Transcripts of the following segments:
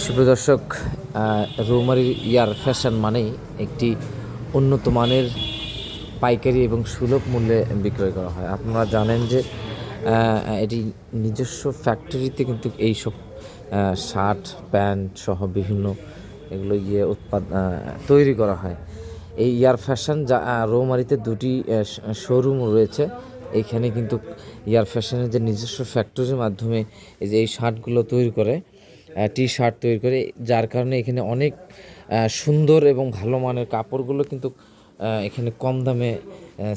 সুপ্রিয় দর্শক, রৌমারীর ইয়ার ফ্যাশন মানেই একটি উন্নত মানের পাইকারি এবং সুলভ মূল্যে বিক্রয় করা হয়। আপনারা জানেন যে এটি নিজস্ব ফ্যাক্টরিতে কিন্তু এইসব শার্ট প্যান্ট সহ বিভিন্ন এগুলো তৈরি করা হয়। এই ইয়ার ফ্যাশন যা রৌমারীতে দুটি শোরুম রয়েছে। এইখানে কিন্তু ইয়ার ফ্যাশনের যে নিজস্ব ফ্যাক্টরির মাধ্যমে এই শার্টগুলো তৈরি করে, টি শার্ট তৈরি করে, যার কারণে এখানে অনেক সুন্দর এবং ভালো মানের কাপড়গুলো কিন্তু এখানে কম দামে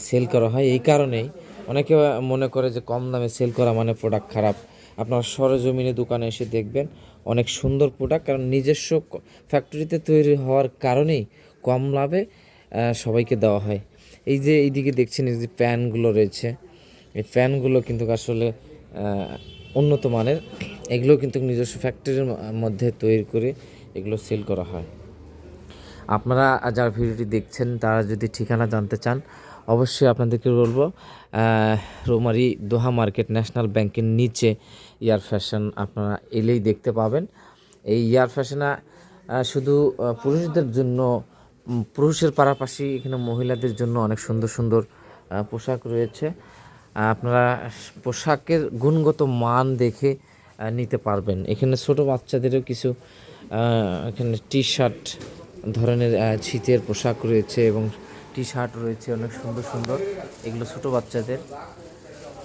সেল করা হয়। এই কারণেই অনেকে মনে করে যে কম দামে সেল করা মানে প্রোডাক্ট খারাপ। আপনার সরেজমিনে দোকানে এসে দেখবেন অনেক সুন্দর প্রোডাক্ট, কারণ নিজস্ব ফ্যাক্টরিতে তৈরি হওয়ার কারণেই কম লাভে সবাইকে দেওয়া হয়। এই যে এইদিকে দেখছেন এই যে প্যানগুলো রয়েছে, এই প্যানগুলো কিন্তু আসলে উন্নত মানের। এগুলো কিন্তু নিজস্ব ফ্যাক্টরির মধ্যে তৈরি করে এগুলো সেল করা হয়। আপনারা যারা ভিডিওটি দেখছেন তারা যদি ঠিকানা জানতে চান, অবশ্যই আপনাদেরকে বলবো রৌমারী দোহা মার্কেট ন্যাশনাল ব্যাংকের নিচে ইয়ার ফ্যাশন আপনারা এলেই দেখতে পাবেন। এই ইয়ার ফ্যাশনে শুধু পুরুষদের জন্য, পুরুষের পাশাপাশি এখানে মহিলাদের জন্য অনেক সুন্দর সুন্দর পোশাক রয়েছে। আপনারা পোশাকের গুণগত মান দেখে নিতে পারবেন। এখানে ছোট বাচ্চাদেরও কিছু এখানে টি শার্ট ধরনের শীতের পোশাক রয়েছে এবং টি শার্ট রয়েছে অনেক সুন্দর সুন্দর। এগুলো ছোট বাচ্চাদের।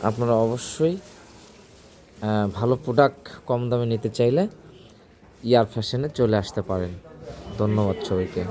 আপনারা অবশ্যই ভালো প্রোডাক্ট কম দামে নিতে চাইলে ইয়ার ফ্যাশনে চলে আসতে পারেন। ধন্যবাদ সবাইকে।